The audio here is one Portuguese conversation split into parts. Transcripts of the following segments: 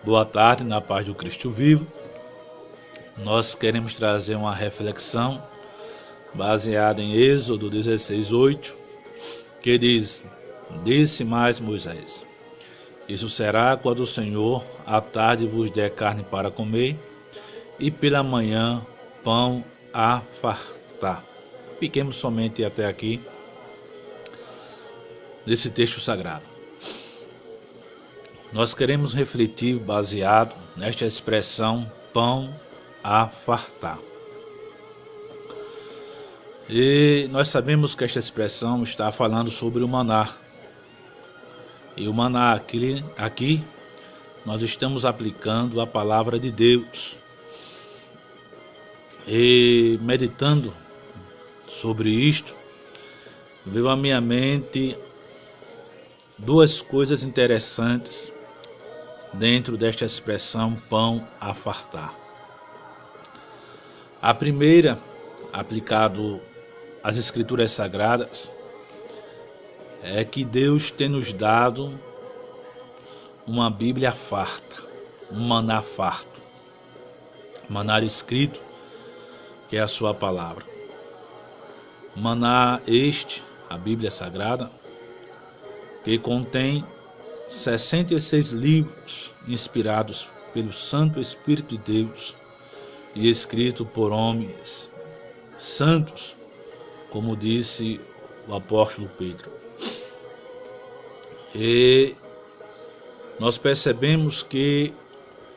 Boa tarde, na paz do Cristo vivo. Nós queremos trazer uma reflexão baseada em Êxodo 16:8, que diz: Disse mais Moisés: Isso será quando o Senhor à tarde vos der carne para comer, e pela manhã pão a fartar. Fiquemos somente até aqui nesse texto sagrado. Nós queremos refletir baseado nesta expressão pão a fartar. E nós sabemos que esta expressão está falando sobre o maná. E o maná aqui nós estamos aplicando a palavra de Deus. E meditando sobre isto, veio à minha mente duas coisas interessantes dentro desta expressão pão a fartar. A primeira, aplicado às Escrituras Sagradas, é que Deus tem nos dado uma Bíblia farta, um maná farto, maná escrito, que é a sua palavra. Maná este, a Bíblia Sagrada, que contém 66 livros inspirados pelo Santo Espírito de Deus e escrito por homens santos, como disse o apóstolo Pedro. E nós percebemos que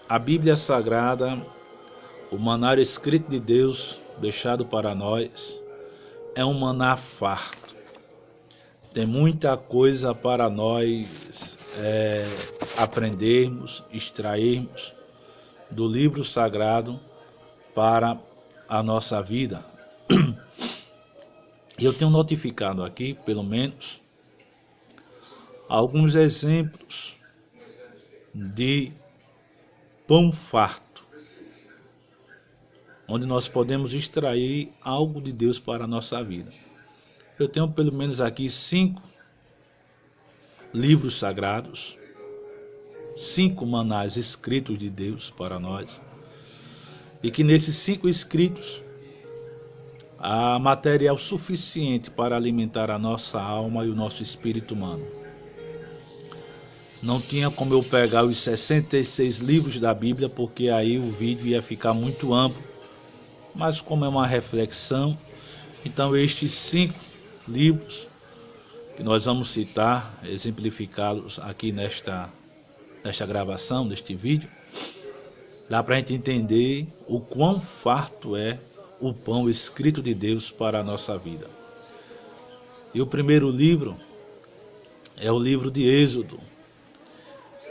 a Bíblia Sagrada, o maná escrito de Deus deixado para nós, é um maná farto. Tem muita coisa para nós aprendermos, extrairmos do livro sagrado para a nossa vida. Eu tenho notificado aqui, pelo menos, alguns exemplos de pão farto, onde nós podemos extrair algo de Deus para a nossa vida. Eu tenho pelo menos aqui 5 livros sagrados, 5 manás escritos de Deus para nós, e que nesses 5 escritos há material suficiente para alimentar a nossa alma e o nosso espírito humano. Não tinha como eu pegar os 66 livros da Bíblia, porque aí o vídeo ia ficar muito amplo, mas como é uma reflexão, então estes 5 livros que nós vamos citar, exemplificá-los aqui nesta gravação, neste vídeo, dá para a gente entender o quão farto é o pão escrito de Deus para a nossa vida. E o primeiro livro é o livro de Êxodo.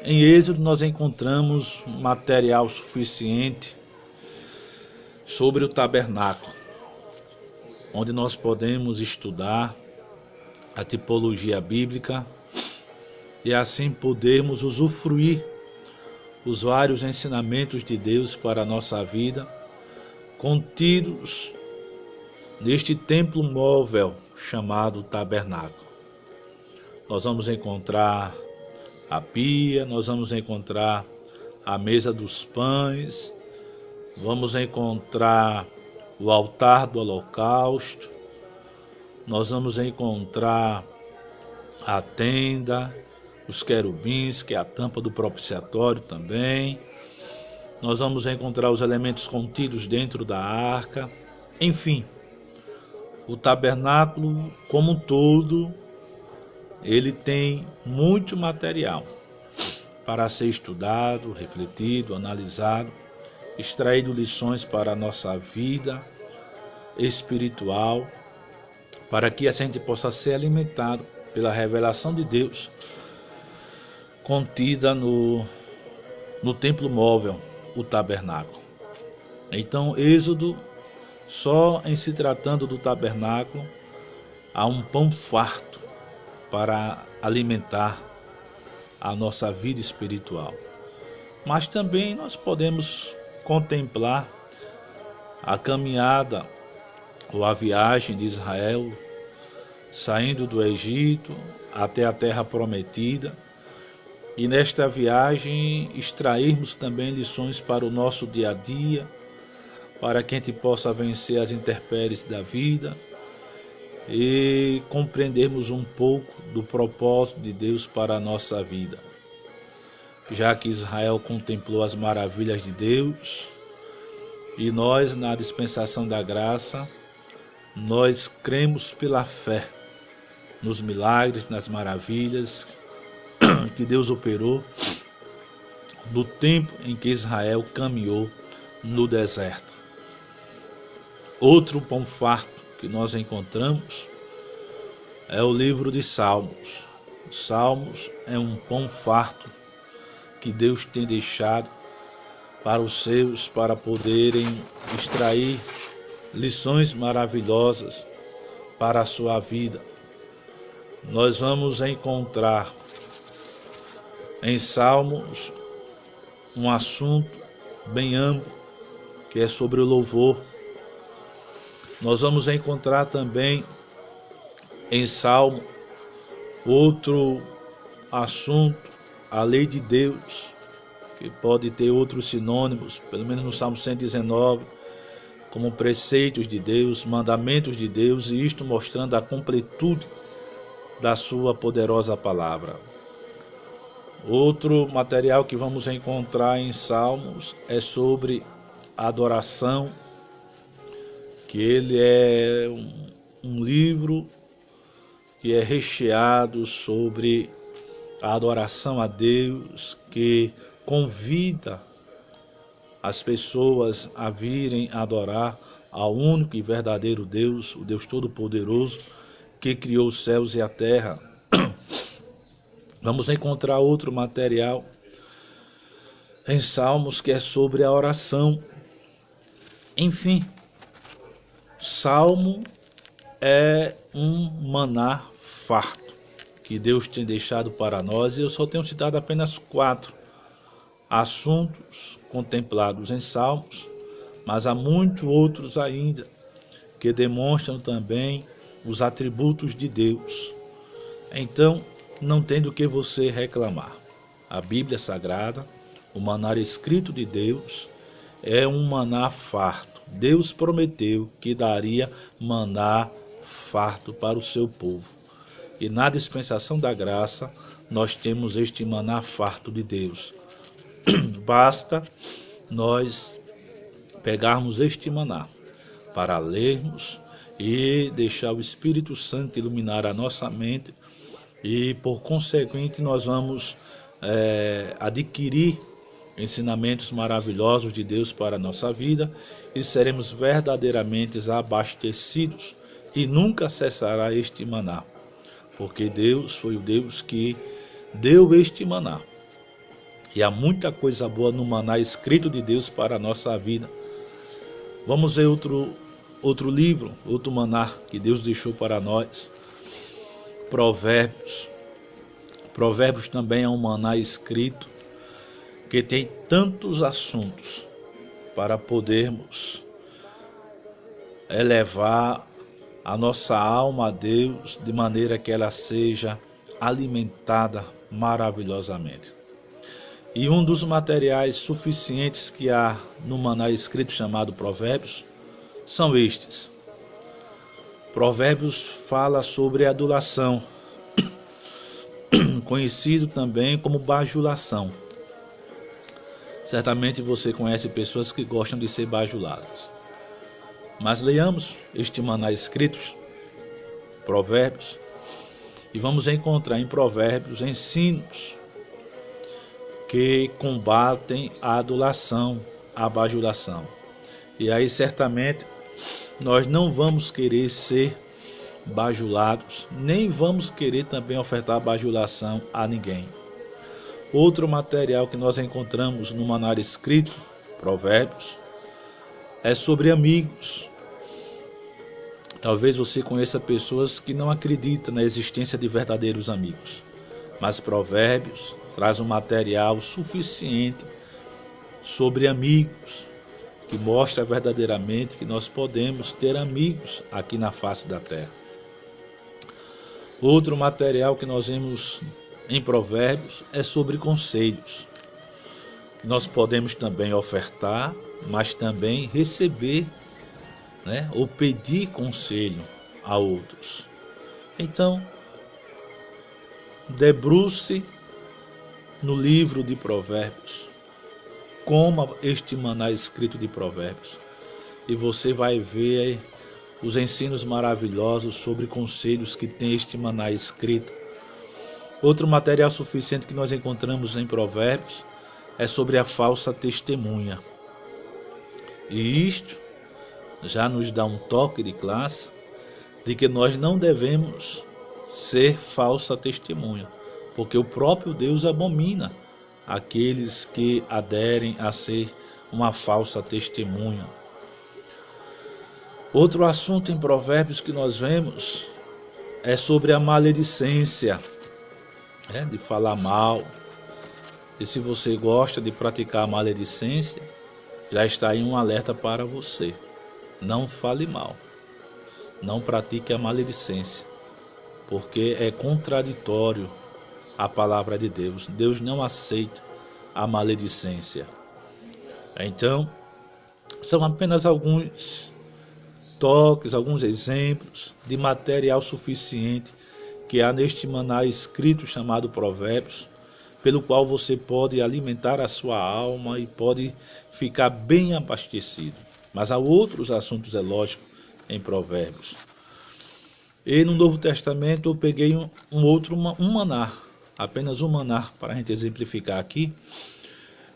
Em Êxodo nós encontramos material suficiente sobre o tabernáculo, onde nós podemos estudar a tipologia bíblica e assim podermos usufruir os vários ensinamentos de Deus para a nossa vida, contidos neste templo móvel chamado tabernáculo. Nós vamos encontrar a pia, nós vamos encontrar a mesa dos pães, vamos encontrar o altar do holocausto, nós vamos encontrar a tenda, os querubins, que é a tampa do propiciatório também. Nós vamos encontrar os elementos contidos dentro da arca. Enfim, o tabernáculo como um todo, ele tem muito material para ser estudado, refletido, analisado, extraído lições para a nossa vida espiritual, para que a gente possa ser alimentado pela revelação de Deus contida no templo móvel, o tabernáculo. Então, Êxodo, só em se tratando do tabernáculo, há um pão farto para alimentar a nossa vida espiritual. Mas também nós podemos contemplar a caminhada ou a viagem de Israel, saindo do Egito até a terra prometida, e nesta viagem extrairmos também lições para o nosso dia a dia, para que a gente possa vencer as intempéries da vida e compreendermos um pouco do propósito de Deus para a nossa vida. Já que Israel contemplou as maravilhas de Deus, e nós, na dispensação da graça, nós cremos pela fé nos milagres, nas maravilhas que Deus operou no tempo em que Israel caminhou no deserto. Outro pão farto que nós encontramos é o livro de Salmos. Salmos é um pão farto que Deus tem deixado para os seus, para poderem extrair lições maravilhosas para a sua vida. Nós vamos encontrar em Salmos um assunto bem amplo, que é sobre o louvor. Nós vamos encontrar também em Salmo outro assunto, a lei de Deus, que pode ter outros sinônimos, pelo menos no Salmo 119, como preceitos de Deus, mandamentos de Deus, e isto mostrando a completude da sua poderosa palavra. Outro material que vamos encontrar em Salmos é sobre a adoração, que ele é um livro que é recheado sobre a adoração a Deus, que convida as pessoas a virem adorar ao único e verdadeiro Deus, o Deus Todo-Poderoso, que criou os céus e a terra. Vamos encontrar outro material em Salmos que é sobre a oração. Enfim, Salmo é um maná farto que Deus tem deixado para nós, e eu só tenho citado apenas 4 assuntos contemplados em Salmos, mas há muitos outros ainda que demonstram também os atributos de Deus. Então, não tem do que você reclamar. A Bíblia Sagrada, o maná escrito de Deus, é um maná farto. Deus prometeu que daria maná farto para o seu povo. E na dispensação da graça, nós temos este maná farto de Deus. Basta nós pegarmos este maná para lermos e deixar o Espírito Santo iluminar a nossa mente, e por consequente nós vamos adquirir ensinamentos maravilhosos de Deus para a nossa vida, e seremos verdadeiramente abastecidos, e nunca cessará este maná, porque Deus foi o Deus que deu este maná. E há muita coisa boa no maná escrito de Deus para a nossa vida. Vamos ver outro livro, outro maná que Deus deixou para nós. Provérbios. Provérbios também é um maná escrito que tem tantos assuntos para podermos elevar a nossa alma a Deus, de maneira que ela seja alimentada maravilhosamente. E um dos materiais suficientes que há no maná escrito chamado Provérbios são estes. Provérbios fala sobre a adulação, conhecido também como bajulação. Certamente você conhece pessoas que gostam de ser bajuladas. Mas leiamos este maná escrito, Provérbios, e vamos encontrar em Provérbios ensinos que combatem a adulação, a bajulação. E aí certamente nós não vamos querer ser bajulados, nem vamos querer também ofertar bajulação a ninguém. Outro material que nós encontramos no maná escrito, Provérbios, é sobre amigos. Talvez você conheça pessoas que não acreditam na existência de verdadeiros amigos, mas Provérbios traz um material suficiente sobre amigos, que mostra verdadeiramente que nós podemos ter amigos aqui na face da terra. Outro material que nós vemos em Provérbios é sobre conselhos. Nós podemos também ofertar, mas também receber, né, ou pedir conselho a outros. Então, debruce no livro de Provérbios, coma este maná escrito de Provérbios, e você vai ver os ensinos maravilhosos sobre conselhos que tem este maná escrito. Outro material suficiente que nós encontramos em Provérbios é sobre a falsa testemunha. E isto já nos dá um toque de classe de que nós não devemos ser falsa testemunha, porque o próprio Deus abomina aqueles que aderem a ser uma falsa testemunha. Outro assunto em Provérbios que nós vemos é sobre a maledicência, de falar mal. E se você gosta de praticar a maledicência, já está aí um alerta para você. Não fale mal, não pratique a maledicência, porque é contraditório à palavra de Deus. Deus não aceita a maledicência. Então, são apenas alguns toques, alguns exemplos de material suficiente que há neste maná escrito chamado Provérbios, pelo qual você pode alimentar a sua alma e pode ficar bem abastecido. Mas há outros assuntos, é lógico, em Provérbios. E no Novo Testamento eu peguei um maná, apenas um maná para a gente exemplificar aqui,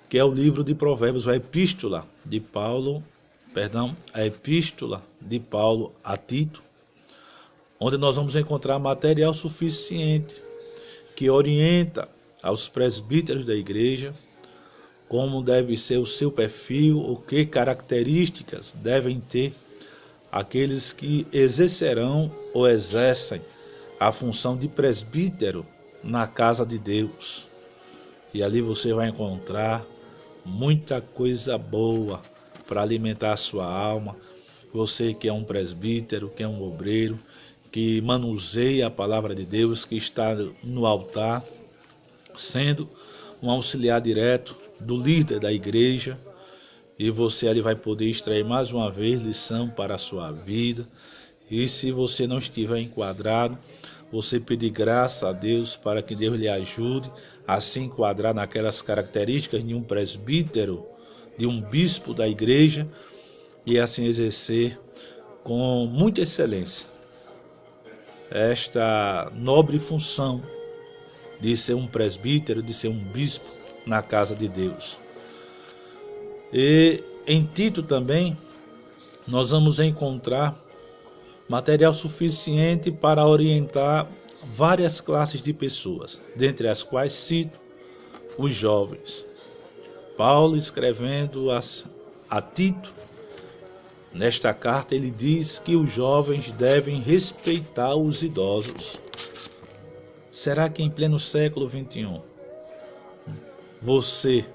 que é o livro de Provérbios, a epístola de Paulo a Tito, onde nós vamos encontrar material suficiente que orienta aos presbíteros da igreja como deve ser o seu perfil, o que características devem ter aqueles que exercerão ou exercem a função de presbítero na casa de Deus. E ali você vai encontrar muita coisa boa para alimentar a sua alma. Você que é um presbítero, que é um obreiro, que manuseia a palavra de Deus, que está no altar, sendo um auxiliar direto do líder da igreja, e você ali vai poder extrair mais uma vez lição para a sua vida. E se você não estiver enquadrado, você pedir graça a Deus para que Deus lhe ajude a se enquadrar naquelas características de um presbítero, de um bispo da igreja, e assim exercer com muita excelência esta nobre função de ser um presbítero, de ser um bispo na casa de Deus. E em Tito também nós vamos encontrar material suficiente para orientar várias classes de pessoas, dentre as quais cito os jovens. Paulo, escrevendo a Tito, nesta carta ele diz que os jovens devem respeitar os idosos. Será que em pleno século XXI você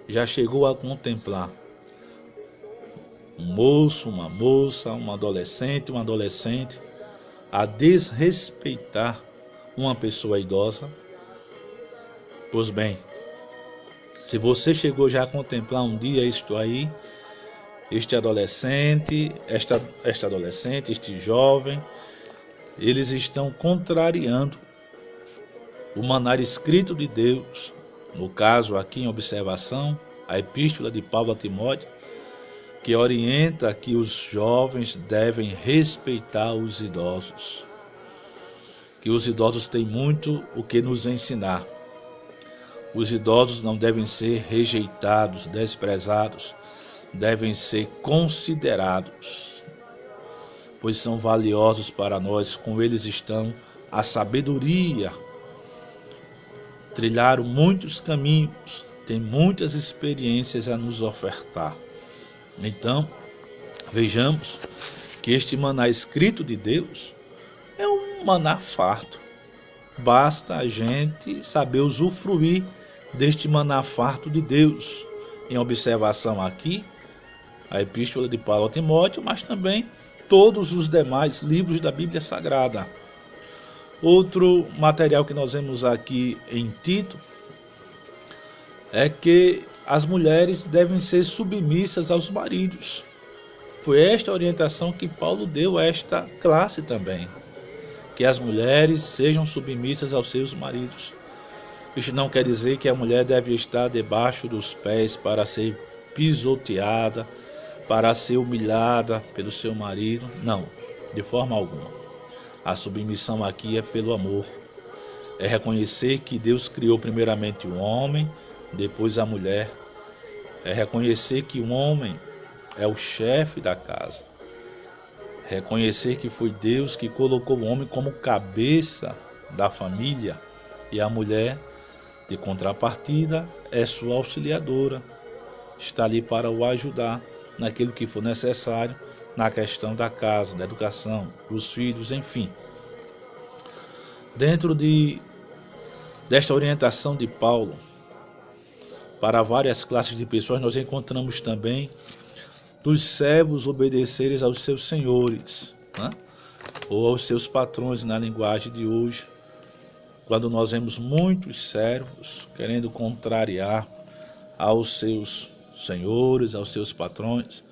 já chegou a contemplar um moço, uma moça, um adolescente a desrespeitar uma pessoa idosa? Pois bem, se você chegou já a contemplar um dia isto aí, este adolescente, esta adolescente, este jovem, eles estão contrariando o maná escrito de Deus, no caso aqui em observação, a epístola de Paulo a Timóteo, que orienta que os jovens devem respeitar os idosos, que os idosos têm muito o que nos ensinar. Os idosos não devem ser rejeitados, desprezados, devem ser considerados, pois são valiosos para nós. Com eles estão a sabedoria, trilharam muitos caminhos, têm muitas experiências a nos ofertar. Então, vejamos que este maná escrito de Deus é um maná farto. Basta a gente saber usufruir deste maná farto de Deus. Em observação aqui, a epístola de Paulo a Timóteo, mas também todos os demais livros da Bíblia Sagrada. Outro material que nós vemos aqui em Tito é que as mulheres devem ser submissas aos maridos. Foi esta orientação que Paulo deu a esta classe também, que as mulheres sejam submissas aos seus maridos. Isso não quer dizer que a mulher deve estar debaixo dos pés para ser pisoteada, para ser humilhada pelo seu marido. Não, de forma alguma. A submissão aqui é pelo amor. É reconhecer que Deus criou primeiramente o homem, depois a mulher. É reconhecer que o homem é o chefe da casa. Reconhecer que foi Deus que colocou o homem como cabeça da família e a mulher, de contrapartida, é sua auxiliadora. Está ali para o ajudar naquilo que for necessário na questão da casa, da educação, dos filhos, enfim. Dentro desta orientação de Paulo para várias classes de pessoas, nós encontramos também dos servos obedecerem aos seus senhores, né? Ou aos seus patrões na linguagem de hoje, quando nós vemos muitos servos querendo contrariar aos seus senhores, aos seus patrões.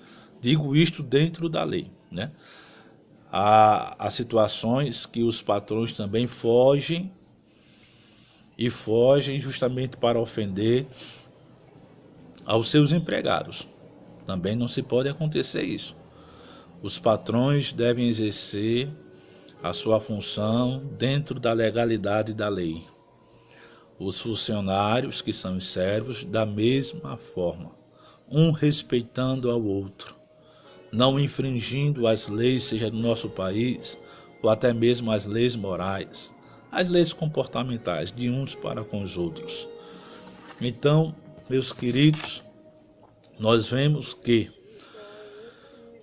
Digo isto dentro da lei, né? Há situações que os patrões também fogem justamente para ofender aos seus empregados. Também não se pode acontecer isso. Os patrões devem exercer a sua função dentro da legalidade da lei. Os funcionários, que são os servos, da mesma forma, um respeitando ao outro, não infringindo as leis, seja do nosso país, ou até mesmo as leis morais, as leis comportamentais de uns para com os outros. Então, meus queridos, nós vemos que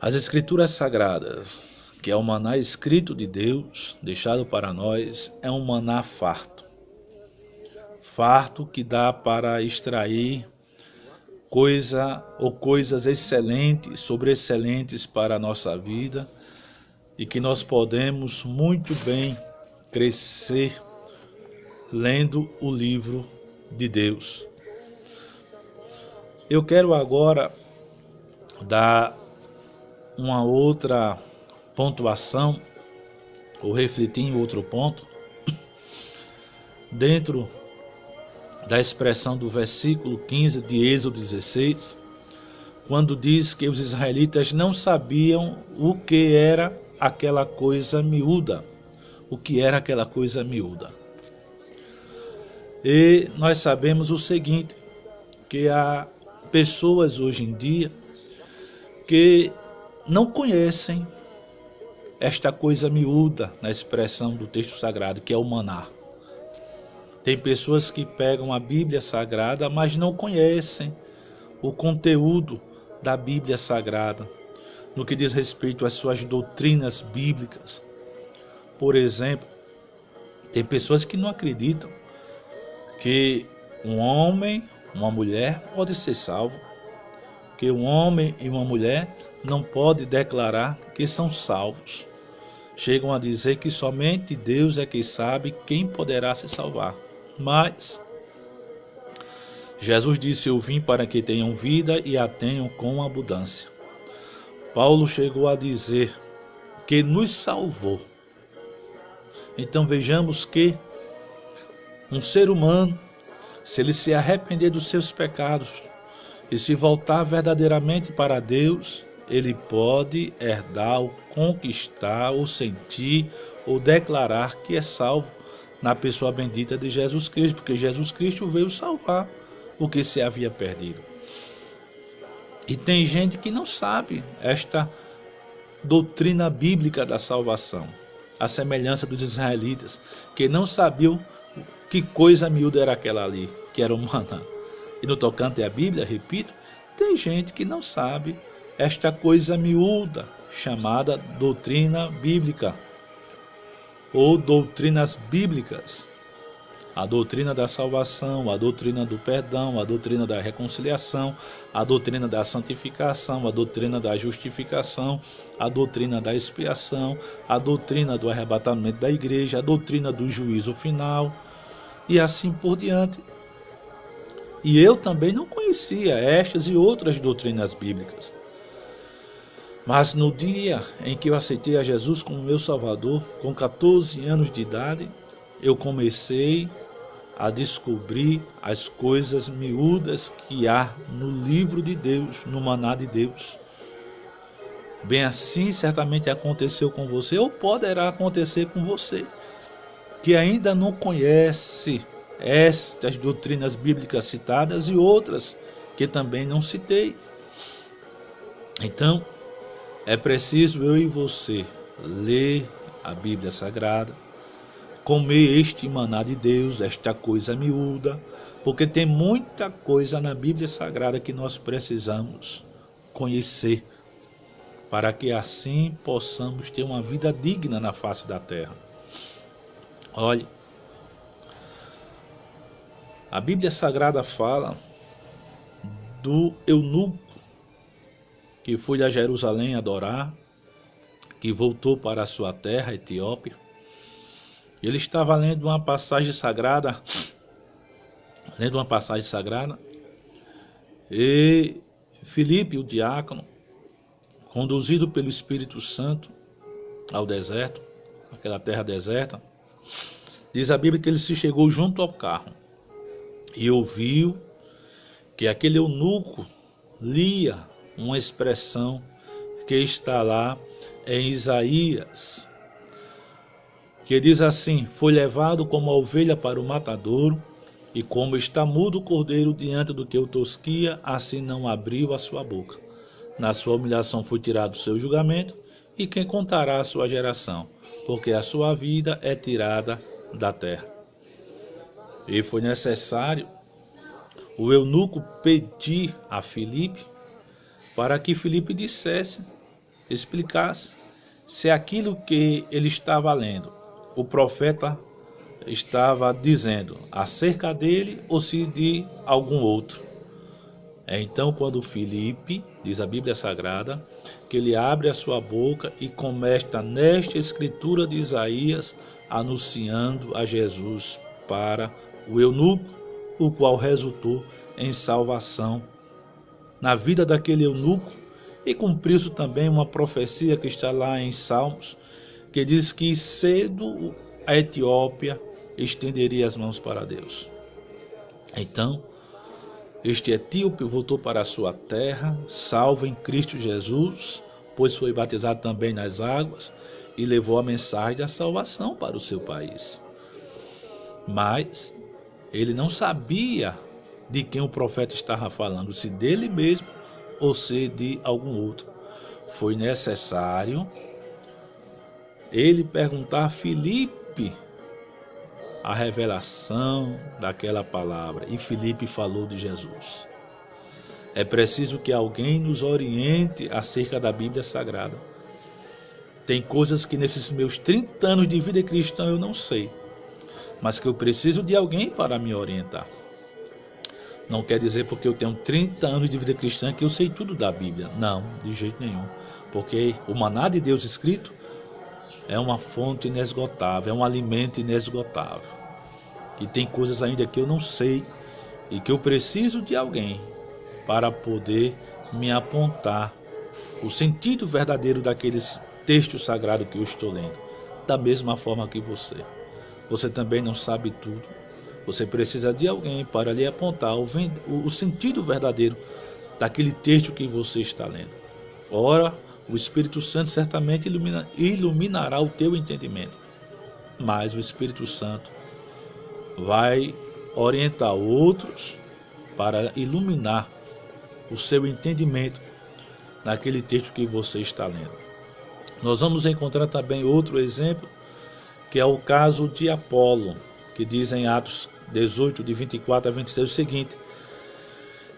as Escrituras Sagradas, que é o maná escrito de Deus, deixado para nós, é um maná farto. Farto que dá para extrair coisas excelentes, sobreexcelentes para a nossa vida, e que nós podemos muito bem crescer lendo o livro de Deus. Eu quero agora dar uma outra pontuação, ou refletir em outro ponto, dentro da expressão do versículo 15 de Êxodo 16, quando diz que os israelitas não sabiam o que era aquela coisa miúda. O que era aquela coisa miúda. E nós sabemos o seguinte, que há pessoas hoje em dia que não conhecem esta coisa miúda na expressão do texto sagrado, que é o maná. Tem pessoas que pegam a Bíblia Sagrada, mas não conhecem o conteúdo da Bíblia Sagrada, no que diz respeito às suas doutrinas bíblicas. Por exemplo, tem pessoas que não acreditam que um homem, uma mulher pode ser salvo, que um homem e uma mulher não podem declarar que são salvos. Chegam a dizer que somente Deus é quem sabe quem poderá se salvar. Mas Jesus disse: eu vim para que tenham vida e a tenham com abundância. Paulo chegou a dizer que nos salvou. Então vejamos que um ser humano, se ele se arrepender dos seus pecados e se voltar verdadeiramente para Deus, ele pode herdar, ou conquistar, ou sentir, ou declarar que é salvo na pessoa bendita de Jesus Cristo, porque Jesus Cristo veio salvar o que se havia perdido. E tem gente que não sabe esta doutrina bíblica da salvação, a semelhança dos israelitas, que não sabiam que coisa miúda era aquela ali, que era o maná. E no tocante à Bíblia, repito, tem gente que não sabe esta coisa miúda, chamada doutrina bíblica, ou doutrinas bíblicas. A doutrina da salvação, a doutrina do perdão, a doutrina da reconciliação, a doutrina da santificação, a doutrina da justificação, a doutrina da expiação, a doutrina do arrebatamento da igreja, a doutrina do juízo final e assim por diante. E eu também não conhecia estas e outras doutrinas bíblicas. Mas no dia em que eu aceitei a Jesus como meu Salvador, com 14 anos de idade, eu comecei a descobrir as coisas miúdas que há no livro de Deus, no maná de Deus. Bem assim, certamente aconteceu com você, ou poderá acontecer com você, que ainda não conhece estas doutrinas bíblicas citadas e outras que também não citei. Então, é preciso eu e você ler a Bíblia Sagrada, comer este maná de Deus, esta coisa miúda, porque tem muita coisa na Bíblia Sagrada que nós precisamos conhecer, para que assim possamos ter uma vida digna na face da terra. Olhe, a Bíblia Sagrada fala do eunuco que foi a Jerusalém adorar, que voltou para a sua terra, Etiópia. Ele estava lendo uma passagem sagrada, e Filipe, o diácono, conduzido pelo Espírito Santo ao deserto, aquela terra deserta, diz a Bíblia que ele se chegou junto ao carro e ouviu que aquele eunuco lia uma expressão que está lá em Isaías, que diz assim: foi levado como a ovelha para o matadouro, e como está mudo o cordeiro diante do que o tosquia, assim não abriu a sua boca. Na sua humilhação foi tirado o seu julgamento, e quem contará a sua geração? Porque a sua vida é tirada da terra. E foi necessário o eunuco pedir a Filipe para que Filipe dissesse, explicasse se aquilo que ele estava lendo, o profeta estava dizendo acerca dele ou se de algum outro. Então, quando Filipe, diz a Bíblia Sagrada, que ele abre a sua boca e começa nesta escritura de Isaías, anunciando a Jesus para o eunuco, o qual resultou em salvação na vida daquele eunuco, e cumpriu-se também uma profecia que está lá em Salmos, que diz que cedo a Etiópia estenderia as mãos para Deus. Então, este etíope voltou para a sua terra, salvo em Cristo Jesus, pois foi batizado também nas águas e levou a mensagem da salvação para o seu país. Mas ele não sabia de quem o profeta estava falando, se dele mesmo ou se de algum outro. Foi necessário ele perguntar a Filipe a revelação daquela palavra, e Filipe falou de Jesus. É preciso que alguém nos oriente acerca da Bíblia Sagrada. Tem coisas que nesses meus 30 anos de vida cristã eu não sei, mas que eu preciso de alguém para me orientar. Não quer dizer porque eu tenho 30 anos de vida cristã que eu sei tudo da Bíblia. Não, de jeito nenhum. Porque o maná de Deus escrito é uma fonte inesgotável, é um alimento inesgotável. E tem coisas ainda que eu não sei e que eu preciso de alguém para poder me apontar o sentido verdadeiro daqueles textos sagrados que eu estou lendo. Da mesma forma que você. Você também não sabe tudo. Você precisa de alguém para lhe apontar o sentido verdadeiro daquele texto que você está lendo. Ora, o Espírito Santo certamente iluminará o teu entendimento. Mas o Espírito Santo vai orientar outros para iluminar o seu entendimento naquele texto que você está lendo. Nós vamos encontrar também outro exemplo, que é o caso de Apolo, que diz em Atos 18, de 24 a 26 o seguinte: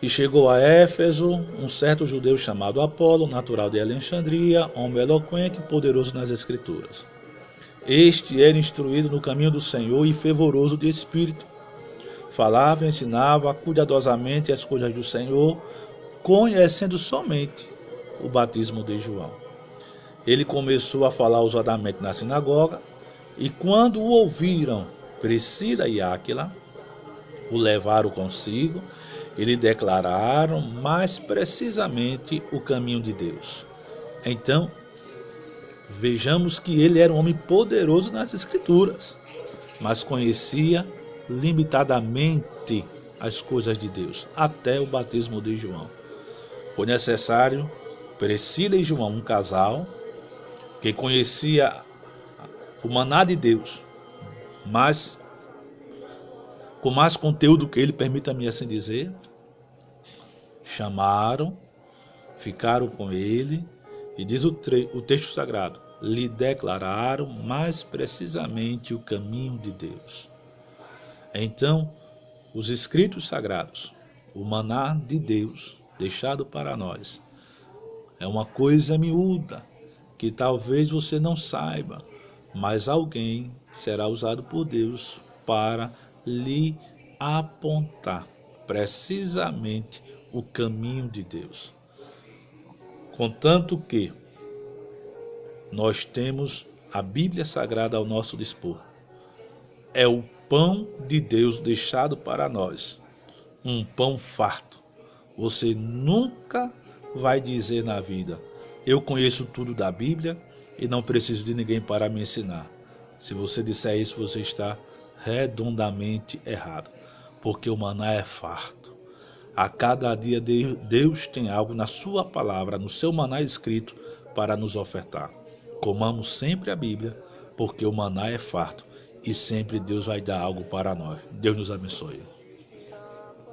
e chegou a Éfeso um certo judeu chamado Apolo, natural de Alexandria, homem eloquente e poderoso nas escrituras. Este era instruído no caminho do Senhor e fervoroso de espírito. Falava e ensinava cuidadosamente as coisas do Senhor, conhecendo somente o batismo de João. Ele começou a falar ousadamente na sinagoga, e quando o ouviram Priscila e Áquila, o levaram consigo e lhe declararam mais precisamente o caminho de Deus. Então, vejamos que ele era um homem poderoso nas Escrituras, mas conhecia limitadamente as coisas de Deus, até o batismo de João. Foi necessário Priscila e João, um casal que conhecia o maná de Deus, mas com mais conteúdo que ele, permita-me assim dizer, chamaram, ficaram com ele, e diz o texto sagrado, lhe declararam mais precisamente o caminho de Deus. Então, os escritos sagrados, o maná de Deus deixado para nós, é uma coisa miúda, que talvez você não saiba, mas alguém será usado por Deus para lhe apontar precisamente o caminho de Deus. Contanto que nós temos a Bíblia Sagrada ao nosso dispor. É o pão de Deus deixado para nós, um pão farto. Você nunca vai dizer na vida, eu conheço tudo da Bíblia e não preciso de ninguém para me ensinar. Se você disser isso, você está redondamente errado, porque o maná é farto. A cada dia Deus tem algo na sua palavra, no seu maná escrito, para nos ofertar. Comamos sempre a Bíblia, porque o maná é farto e sempre Deus vai dar algo para nós. Deus nos abençoe.